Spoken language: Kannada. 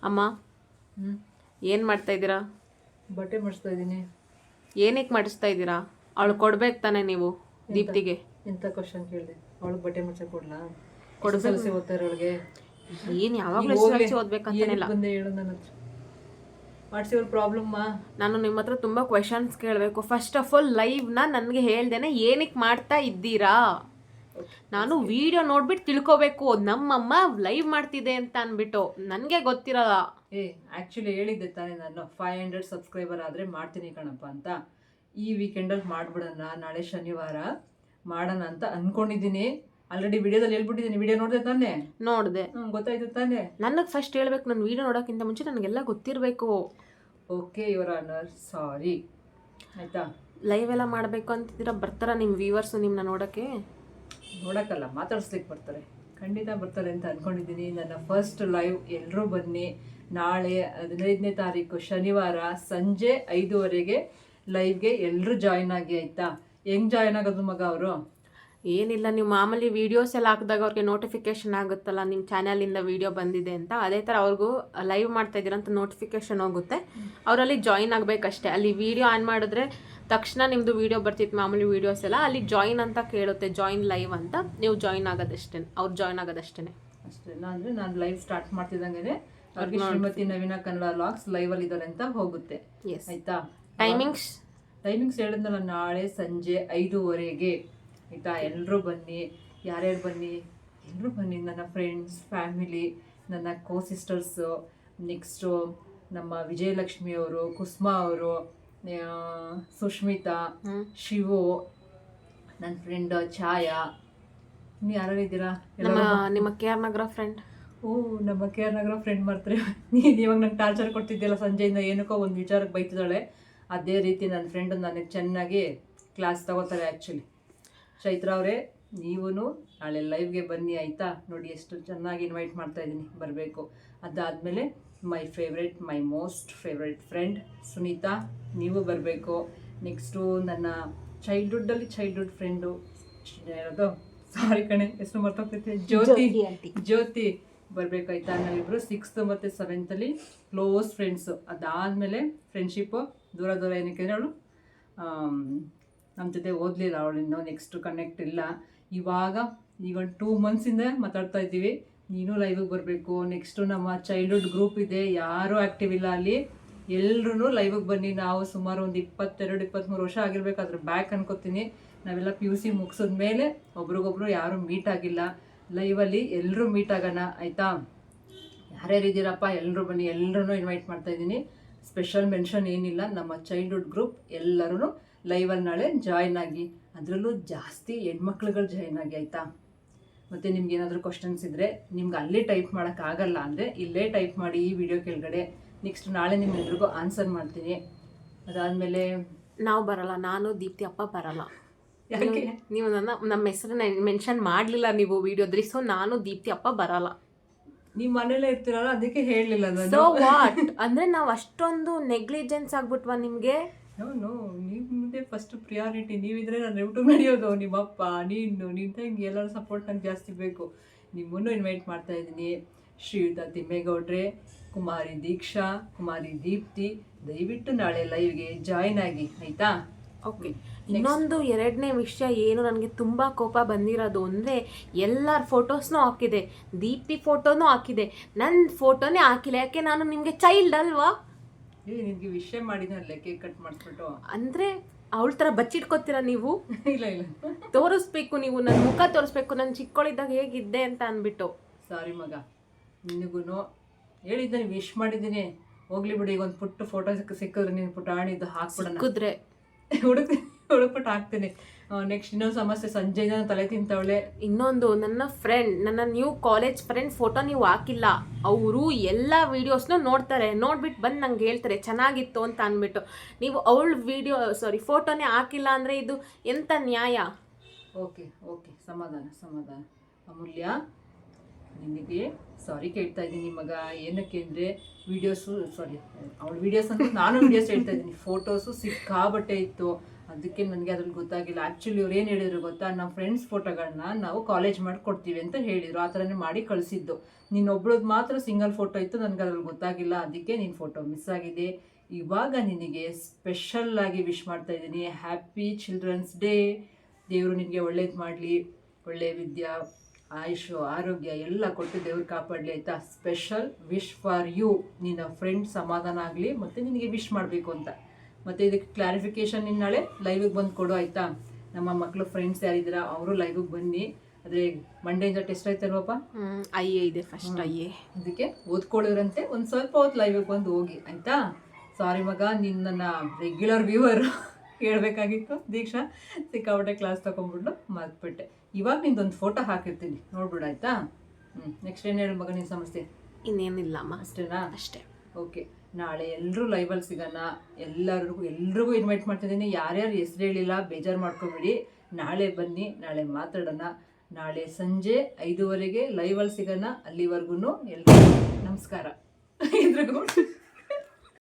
ಅಮ್ಮ ಏನು ಮಾಡ್ತಾ ಇದ್ದೀರಾ? ಬಟ್ಟೆ ಮಾಡಿಸ್ತಾ ಇದ್ದೀನಿ. ಏನಕ್ಕೆ ಮಾಡಿಸ್ತಾ ಇದ್ದೀರಾ? ಅವಳು ಕೊಡ್ಬೇಕು ತಾನೆ ನೀವು ದೀಪ್ತಿಗೆ. ಎಂತ ಕ್ವಶನ್ ಕೇಳಿದೆ? ಅವಳಿಗೆ ಬಟ್ಟೆ ಮಾಡ್ಸಕ್ಕೆ ಕೊಡ್ಲಾ? ಕೊಡ್ಬೇಕು. ಸಲಸೆ ಓದ್ತಾರೆ ಅವಳಿಗೆ. ಏನು ಯಾವಾಗಲೂ ಎಸ್ ಓದ್ಬೇಕಂತಾನಿಲ್ಲ. ಬಂದೆ ಹೇಳು ನನ್ನ ಹತ್ರ. What's your problem? ನಾನು ನಿಮ್ಮ ಹತ್ರ ತುಂಬ ಕ್ವೆಶನ್ಸ್ ಕೇಳಬೇಕು. ಫಸ್ಟ್ ಆಫ್ ಆಲ್ ಲೈವ್ನ ನನಗೆ ಹೇಳ್ದೇನೆ ಏನಕ್ಕೆ ಮಾಡ್ತಾ ಇದ್ದೀರಾ? ನಾನು ವಿಡಿಯೋ ನೋಡ್ಬಿಟ್ಟು ತಿಳ್ಕೊಬೇಕು. ನಮ್ಮಮ್ಮ ಲೈವ್ ಮಾಡ್ತಿದೆ ಅಂತ ಅಂದ್ಬಿಟ್ಟು ನನಗೆ ಗೊತ್ತಿರಲ್ಲ. ಆ್ಯಕ್ಚುಲಿ ಹೇಳಿದ್ದೆ ತಾನೇ ನಾನು 500 ಸಬ್ಸ್ಕ್ರೈಬರ್ ಆದರೆ ಮಾಡ್ತೀನಿ ಕಣಪ್ಪ ಅಂತ. ಈ ವೀಕೆಂಡಲ್ಲಿ ಮಾಡಿಬಿಡೋಣ, ನಾಳೆ ಶನಿವಾರ ಮಾಡೋಣ ಅಂತ ಅಂದ್ಕೊಂಡಿದ್ದೀನಿ. ಆಲ್ರೆಡಿ ವಿಡಿಯೋದಲ್ಲಿ ಹೇಳ್ಬಿಟ್ಟಿದ್ದೀನಿ. ವಿಡಿಯೋ ನೋಡಿದೆ ತಾನೇ? ನೋಡಿದೆ. ಗೊತ್ತಾಯ್ತು ತಾನೇ? ನನಗೆ ಫಸ್ಟ್ ಹೇಳ್ಬೇಕು. ನಾನು ವಿಡಿಯೋ ನೋಡೋಕ್ಕಿಂತ ಮುಂಚೆ ನನಗೆಲ್ಲ ಗೊತ್ತಿರಬೇಕು. ಓಕೆ ಯುವರ್ ಆನರ್, ಸಾರಿ. ಆಯಿತಾ? ಲೈವ್ ಎಲ್ಲ ಮಾಡಬೇಕು ಅಂತಿದ್ದೀರಾ? ಬರ್ತಾರಾ ನಿಮ್ಮ ವ್ಯೂವರ್ಸು ನಿಮ್ಮನ್ನ ನೋಡೋಕ್ಕೆ? ನೋಡೋಕ್ಕಲ್ಲ, ಮಾತಾಡಿಸ್ಲಿಕ್ಕೆ ಬರ್ತಾರೆ. ಖಂಡಿತ ಬರ್ತಾರೆ ಅಂತ ಅಂದ್ಕೊಂಡಿದ್ದೀನಿ. ನನ್ನ ಫಸ್ಟ್ ಲೈವ್ ಎಲ್ಲರೂ ಬನ್ನಿ. ನಾಳೆ 15ನೇ ತಾರೀಕು ಶನಿವಾರ ಸಂಜೆ 5:30ಗೆ ಲೈವ್ಗೆ ಎಲ್ಲರೂ ಜಾಯ್ನ್ ಆಗಿ. ಆಯಿತಾ? ಹೆಂಗೆ ಜಾಯ್ನ್ ಆಗೋದು ಮಗ ಅವರು? ಏನಿಲ್ಲ, ನೀವು ಮಾಮೂಲಿ ವೀಡಿಯೋಸ್ ಎಲ್ಲ ಹಾಕಿದಾಗ ಅವ್ರಿಗೆ ನೋಟಿಫಿಕೇಶನ್ ಆಗುತ್ತಲ್ಲ ನಿಮ್ಮ ಚಾನಲಿಂದ ವೀಡಿಯೋ ಬಂದಿದೆ ಅಂತ. ಅದೇ ಥರ ಅವ್ರಿಗೂ ಲೈವ್ ಮಾಡ್ತಾ ಇದ್ದೀರಾ ಅಂತ ನೋಟಿಫಿಕೇಶನ್ ಹೋಗುತ್ತೆ. ಅವರಲ್ಲಿ ಜಾಯಿನ್ ಆಗಬೇಕಷ್ಟೇ. ಅಲ್ಲಿ ವೀಡಿಯೋ ಆನ್ ಮಾಡಿದ್ರೆ ತಕ್ಷಣ ನಿಮ್ಮದು ವೀಡಿಯೋ ಬರ್ತಿತ್ತು, ಮಾಮೂಲಿ ವೀಡಿಯೋಸ್ ಎಲ್ಲ. ಅಲ್ಲಿ ಜಾಯಿನ್ ಅಂತ ಕೇಳುತ್ತೆ, ಜಾಯಿನ್ ಲೈವ್ ಅಂತ. ನೀವು ಜಾಯಿನ್ ಆಗೋದಷ್ಟೇ, ಅವ್ರು ಜಾಯಿನ್ ಆಗೋದಷ್ಟೇ. ಅಷ್ಟೇನಾ? ಅಂದರೆ ನಾನು ಲೈವ್ ಸ್ಟಾರ್ಟ್ ಮಾಡ್ತಿದ್ದಂಗೆ ಅವ್ರಿಗೆ ಶ್ರೀಮತಿ ನವೀನ ಕನ್ನಡ ವ್ಲಾಗ್ಸ್ ಲೈವಲ್ಲಿ ಇದ್ದಾರೆ ಅಂತ ಹೋಗುತ್ತೆ. ಆಯಿತಾ? ಟೈಮಿಂಗ್ಸ್ ಹೇಳಿದ್ನಲ್ಲ, ನಾಳೆ ಸಂಜೆ 5:30ಗೆ. ಆಯಿತಾ? ಎಲ್ಲರೂ ಬನ್ನಿ. ಯಾರ್ಯಾರು ಬನ್ನಿ? ಎಲ್ಲರೂ ಬನ್ನಿ. ನನ್ನ ಫ್ರೆಂಡ್ಸ್, ಫ್ಯಾಮಿಲಿ, ನನ್ನ ಕೋ ಸಿಸ್ಟರ್ಸು, ನೆಕ್ಸ್ಟು ನಮ್ಮ ವಿಜಯಲಕ್ಷ್ಮಿ ಅವರು, ಕುಸುಮಾ ಅವರು, ಸುಷ್ಮಿತಾ, ಶಿವು, ನನ್ನ ಫ್ರೆಂಡ್ ಛಾಯಾ, ನೀವು ಯಾರು ಇದ್ದೀರಾ? ನಿಮ್ಮ KR ನಗರ ಫ್ರೆಂಡ್. ನಮ್ಮ KR ನಗರ ಫ್ರೆಂಡ್ ಮಾಡ್ತಾರೆ. ನೀನು ಇವಾಗ ನಂಗೆ ಟಾರ್ಚರ್ ಕೊಡ್ತಿದ್ದಿಲ್ಲ ಸಂಜೆಯಿಂದ, ಏನಕ್ಕೋ ಒಂದು ವಿಚಾರಕ್ಕೆ ಬೈತಿದ್ದಾಳೆ. ಅದೇ ರೀತಿ ನನ್ನ ಫ್ರೆಂಡು ನನಗೆ ಚೆನ್ನಾಗಿ ಕ್ಲಾಸ್ ತಗೋತಾರೆ. ಆ್ಯಕ್ಚುಲಿ ಚೈತ್ರ ಅವರೇ, ನೀವೂ ನಾಳೆ ಲೈವ್ಗೆ ಬನ್ನಿ. ಆಯಿತಾ? ನೋಡಿ ಎಷ್ಟು ಚೆನ್ನಾಗಿ ಇನ್ವೈಟ್ ಮಾಡ್ತಾ ಇದ್ದೀನಿ, ಬರಬೇಕು. ಅದಾದಮೇಲೆ ಮೈ ಮೋಸ್ಟ್ ಫೇವ್ರೆಟ್ ಫ್ರೆಂಡ್ ಸುನೀತಾ, ನೀವು ಬರಬೇಕು. ನೆಕ್ಸ್ಟು ನನ್ನ ಚೈಲ್ಡ್ಹುಡ್ ಫ್ರೆಂಡು ಯಾರದು, ಸಾರಿ ಕಣೆ ಹೆಸರು ಮರ್ತೋಗ್ತೈತೆ, ಜ್ಯೋತಿ ಬರಬೇಕಾಯ್ತಾ? ನಾವಿಬ್ಬರು 6th ಮತ್ತು 7th ಕ್ಲೋಸ್ ಫ್ರೆಂಡ್ಸು. ಅದಾದಮೇಲೆ ಫ್ರೆಂಡ್ಶಿಪ್ಪು ದೂರ ಏನಕ್ಕೆ ಅವಳು ನಮ್ಮ ಜೊತೆ ಓದಲಿಲ್ಲ, ಅವಳಿನ್ನೂ ನೆಕ್ಸ್ಟ್ ಕನೆಕ್ಟ್ ಇಲ್ಲ. ಈಗ 2 ಮಂತ್ಸಿಂದ ಮಾತಾಡ್ತಾ ಇದ್ದೀವಿ. ನೀನು ಲೈವಿಗೆ ಬರಬೇಕು. ನೆಕ್ಸ್ಟು ನಮ್ಮ ಚೈಲ್ಡ್ಹುಡ್ ಗ್ರೂಪ್ ಇದೆ, ಯಾರೂ ಆ್ಯಕ್ಟಿವ್ ಇಲ್ಲ ಅಲ್ಲಿ. ಎಲ್ಲರೂ ಲೈವಿಗೆ ಬನ್ನಿ. ನಾವು ಸುಮಾರು ಒಂದು 22-23 ವರ್ಷ ಆಗಿರ್ಬೇಕಾದ್ರೆ ಬ್ಯಾಕ್ ಅನ್ಕೋತೀನಿ. ನಾವೆಲ್ಲ PUC ಮುಗಿಸಿದ್ಮೇಲೆ ಒಬ್ರಿಗೊಬ್ರು ಯಾರೂ ಮೀಟ್ ಆಗಿಲ್ಲ. ಲೈವಲ್ಲಿ ಎಲ್ಲರೂ ಮೀಟ್ ಆಗೋಣ. ಆಯಿತಾ? ಯಾರ್ಯಾರಿದ್ದೀರಪ್ಪ ಎಲ್ಲರೂ ಬನ್ನಿ. ಎಲ್ಲರೂ ಇನ್ವೈಟ್ ಮಾಡ್ತಾಯಿದ್ದೀನಿ. ಸ್ಪೆಷಲ್ ಮೆನ್ಷನ್ ಏನಿಲ್ಲ. ನಮ್ಮ ಚೈಲ್ಡ್ಹುಡ್ ಗ್ರೂಪ್ ಎಲ್ಲರೂ ಲೈವಲ್ಲಿ ನಾಳೆ ಜಾಯ್ನ್ ಆಗಿ. ಅದರಲ್ಲೂ ಜಾಸ್ತಿ ಹೆಣ್ಮಕ್ಳುಗಳು ಜಾಯ್ನ್ ಆಗಿ. ಆಯಿತಾ? ಮತ್ತು ನಿಮ್ಗೆ ಏನಾದರೂ ಕ್ವಶನ್ಸ್ ಇದ್ದರೆ, ನಿಮ್ಗೆ ಅಲ್ಲೇ ಟೈಪ್ ಮಾಡೋಕ್ಕಾಗಲ್ಲ ಅಂದರೆ ಇಲ್ಲೇ ಟೈಪ್ ಮಾಡಿ ಈ ವಿಡಿಯೋ ಕೆಳಗಡೆ. ನೆಕ್ಸ್ಟ್ ನಾಳೆ ನಿಮ್ಮೆಲ್ರಿಗೂ ಆನ್ಸರ್ ಮಾಡ್ತೀನಿ. ಅದಾದಮೇಲೆ ನಾವು ಬರಲ್ಲ, ನಾನು ದೀಪ್ತಿ ಅಪ್ಪ ಬರಲ್ಲ. ಯಾಕೆ? ನೀವು ನಮ್ಮ ಹೆಸರನ್ನ ಮೆನ್ಷನ್ ಮಾಡಲಿಲ್ಲ ನೀವು ವಿಡಿಯೋದ್ರಿ. ಸೊ ನಾನು ದೀಪ್ತಿ ಅಪ್ಪ ಬರಲ್ಲ. ನೀವು ಮನೇಲೇ ಇರ್ತೀರಲ್ಲ, ಅದಕ್ಕೆ ಹೇಳಲಿಲ್ಲ ನಾನು. ಸೊ ವಾಟ್ ಅಂದರೆ ನಾವು ಅಷ್ಟೊಂದು ನೆಗ್ಲಿಜೆನ್ಸ್ ಆಗ್ಬಿಟ್ವಾ ನಿಮಗೆ? ನೀವು ಮುಂದೆ ಫಸ್ಟ್ ಪ್ರಿಯಾರಿಟಿ. ನೀವಿದ್ರೆ ನಾನು ಯೂಟ್ಯೂಬ್ ನಡೆಯೋದು. ನಿಮ್ಮಪ್ಪ, ನಿನ್ನ ತಂಗಿ ಎಲ್ಲರೂ ಸಪೋರ್ಟ್ ನಂಗೆ ಜಾಸ್ತಿ ಬೇಕು. ನಿಮ್ಮನ್ನು ಇನ್ವೈಟ್ ಮಾಡ್ತಾ ಇದ್ದೀನಿ. ಶ್ರೀಯುತ ತಿಮ್ಮೇಗೌಡ್ರೆ, ಕುಮಾರಿ ದೀಕ್ಷಾ, ಕುಮಾರಿ ದೀಪ್ತಿ, ದಯವಿಟ್ಟು ನಾಳೆ ಲೈವ್ಗೆ ಜಾಯ್ನ್ ಆಗಿ. ಆಯಿತಾ? ಓಕೆ. ಇನ್ನೊಂದು 2ನೇ ವಿಷಯ ಏನು ನನಗೆ ತುಂಬ ಕೋಪ ಬಂದಿರೋದು ಅಂದರೆ, ಎಲ್ಲರ ಫೋಟೋಸ್ನೂ ಹಾಕಿದೆ, ದೀಪ್ತಿ ಫೋಟೋನೂ ಹಾಕಿದೆ, ನನ್ನ ಫೋಟೋನೇ ಹಾಕಿಲ್ಲ. ಯಾಕೆ? ನಾನು ನಿಮಗೆ ಚೈಲ್ಡ್ ಅಲ್ವಾ? ನಿನಗೆ ವಿಷಯ ಮಾಡಿದ್ನಲ್ಲೇ ಕೇಕ್ ಕಟ್ ಮಾಡಿಸ್ಬಿಟ್ಟು. ಅಂದರೆ ಅವಳ ಥರ ಬಚ್ಚಿಟ್ಕೋತೀರ ನೀವು? ಇಲ್ಲ ತೋರಿಸ್ಬೇಕು, ನೀವು ನನ್ನ ಮುಖ ತೋರಿಸ್ಬೇಕು, ನಾನು ಚಿಕ್ಕವಳಿದ್ದಾಗ ಹೇಗಿದ್ದೆ ಅಂತ ಅಂದ್ಬಿಟ್ಟು. ಸಾರಿ ಮಗ, ನಿನಗೂ ಹೇಳಿದ್ದೆ, ವಿಶ್ ಮಾಡಿದ್ದೀನಿ. ಹೋಗ್ಲಿ ಬಿಡಿ. ಈಗ ಒಂದು ಪುಟ್ಟ ಫೋಟೋ ಸಿಕ್ಕಿದ್ರೆ ನೀನು ಪುಟಾಣಿದ್ದು ಹಾಕ್ಬಿಡೋಣ. ಸಿಕ್ಕಿದ್ರೆ ಹುಡುಕ್ಬಿಟ್ಟು ಹಾಕ್ತೀನಿ. ನೆಕ್ಸ್ಟ್ ಇನ್ನೊಂದು ಸಮಸ್ಯೆ, ಸಂಜೆಯಿಂದ ತಲೆ ತಿಂತವಳೆ. ಇನ್ನೊಂದು, ನನ್ನ ಫ್ರೆಂಡ್, ನನ್ನ ನ್ಯೂ ಕಾಲೇಜ್ ಫ್ರೆಂಡ್ ಫೋಟೋ ನೀವು ಹಾಕಿಲ್ಲ. ಅವರು ಎಲ್ಲ ವೀಡಿಯೋಸ್ನೂ ನೋಡ್ತಾರೆ, ನೋಡ್ಬಿಟ್ಟು ಬಂದು ನಂಗೆ ಹೇಳ್ತಾರೆ ಚೆನ್ನಾಗಿತ್ತು ಅಂತ ಅಂದ್ಬಿಟ್ಟು. ನೀವು ಅವಳ ಫೋಟೋನೇ ಹಾಕಿಲ್ಲ ಅಂದರೆ ಇದು ಎಂಥ ನ್ಯಾಯ? ಓಕೆ ಸಮಾಧಾನ. ಅಮೂಲ್ಯ, ನಿನಗೆ ಸಾರಿ ಕೇಳ್ತಾ ಇದ್ದೀನಿ ಮಗ. ಏನಕ್ಕೆ ಅಂದರೆ ಅವಳ ವೀಡಿಯೋಸ್ ಅಂತ ನಾನು ವೀಡಿಯೋಸ್ ಹೇಳ್ತಾ ಇದ್ದೀನಿ. ಫೋಟೋಸು ಸಿಕ್ಕಾಬಟ್ಟೆ ಇತ್ತು. ಅದಕ್ಕೆ ನನಗೆ ಅದ್ರಲ್ಲಿ ಗೊತ್ತಾಗಿಲ್ಲ. ಆ್ಯಕ್ಚುಲಿ ಅವ್ರು ಏನು ಹೇಳಿದ್ರು ಗೊತ್ತಾ, ನಮ್ಮ ಫ್ರೆಂಡ್ಸ್ ಫೋಟೋಗಳನ್ನ ನಾವು ಕಾಲೇಜ್ ಮಾಡಿ ಕೊಡ್ತೀವಿ ಅಂತ ಹೇಳಿದರು. ಆ ಥರನೇ ಮಾಡಿ ಕಳಿಸಿದ್ದು. ನೀನೊಬ್ಳದ್ದು ಮಾತ್ರ ಸಿಂಗಲ್ ಫೋಟೋ ಇತ್ತು, ನನಗೆ ಅದ್ರಲ್ಲಿ ಗೊತ್ತಾಗಿಲ್ಲ. ಅದಕ್ಕೆ ನಿನ್ನ ಫೋಟೋ ಮಿಸ್ ಆಗಿದೆ. ಇವಾಗ ನಿನಗೆ ಸ್ಪೆಷಲ್ಲಾಗಿ ವಿಶ್ ಮಾಡ್ತಾ ಇದ್ದೀನಿ, ಹ್ಯಾಪಿ ಚಿಲ್ಡ್ರನ್ಸ್ ಡೇ. ದೇವರು ನಿನಗೆ ಒಳ್ಳೇದು ಮಾಡಲಿ, ಒಳ್ಳೆ ವಿದ್ಯಾ, ಆಯುಷು, ಆರೋಗ್ಯ ಎಲ್ಲ ಕೊಟ್ಟು ದೇವ್ರು ಕಾಪಾಡಲಿ, ಆಯಿತಾ. Special wish for you. ನಿನ್ನ ಫ್ರೆಂಡ್ ಸಮಾಧಾನ ಆಗಲಿ ಮತ್ತು ನಿನಗೆ ವಿಶ್ ಮಾಡಬೇಕು ಅಂತ. ಮತ್ತು ಇದಕ್ಕೆ ಕ್ಲಾರಿಫಿಕೇಷನ್ ನೀನು ನಾಳೆ ಲೈವಿಗೆ ಬಂದು ಕೊಡು, ಆಯಿತಾ. ನಮ್ಮ ಮಕ್ಕಳು ಫ್ರೆಂಡ್ಸ್ ಯಾರಿದ್ದೀರಾ ಅವರು ಲೈವಿಗೆ ಬನ್ನಿ. ಆದರೆ ಮಂಡೆಯಿಂದ ಟೆಸ್ಟ್ ಆಯ್ತಲ್ವಪ್ಪ, ಐಎ ಇದೆ ಫಸ್ಟ್ ಐಎ. ಅದಕ್ಕೆ ಓದ್ಕೊಳ್ಳೋರಂತೆ ಒಂದು ಸ್ವಲ್ಪ ಹೊತ್ತು ಲೈವಿಗೆ ಬಂದು ಹೋಗಿ, ಆಯಿತಾ. ಸಾರಿ ಮಗ, ನೀನು ನನ್ನ ರೆಗ್ಯುಲರ್ ವ್ಯೂವರ್ ಹೇಳ್ಬೇಕಾಗಿತ್ತು. ದೀಕ್ಷಾ ಸಿಕ್ಕಾಪಟ್ಟೆ ಕ್ಲಾಸ್ ತೊಗೊಂಡ್ಬಿಟ್ಟು ಮರ್ತ್ಬಿಟ್ಟೆ. ಇವಾಗ ನಿಂದೊಂದು ಫೋಟೋ ಹಾಕಿರ್ತೀನಿ, ನೋಡ್ಬಿಡು, ಆಯಿತಾ. ನೆಕ್ಸ್ಟ್ ಏನು ಹೇಳು ಮಗ ನಿನ್ನ ಸಮಸ್ಯೆ? ಇನ್ನೇನಿಲ್ಲಮ್ಮ, ಅಷ್ಟೇನಾ? ಅಷ್ಟೇ. ಓಕೆ, ನಾಳೆ ಎಲ್ಲರೂ ಲೈವಲ್ಲಿ ಸಿಗೋಣ. ಎಲ್ರಿಗೂ ಇನ್ವೈಟ್ ಮಾಡ್ತಿದ್ದೀನಿ. ಯಾರ್ಯಾರು ಹೆಸರು ಹೇಳಿಲ್ಲ ಬೇಜಾರು ಮಾಡ್ಕೊಬೇಡಿ. ನಾಳೆ ಬನ್ನಿ, ನಾಳೆ ಮಾತಾಡೋಣ. ನಾಳೆ ಸಂಜೆ 5:15 ಲೈವಲ್ಲಿ ಸಿಗೋಣ. ಅಲ್ಲಿವರೆಗೂ ಎಲ್ರಿಗೂ ನಮಸ್ಕಾರ. ಎಲ್ರಿಗೂ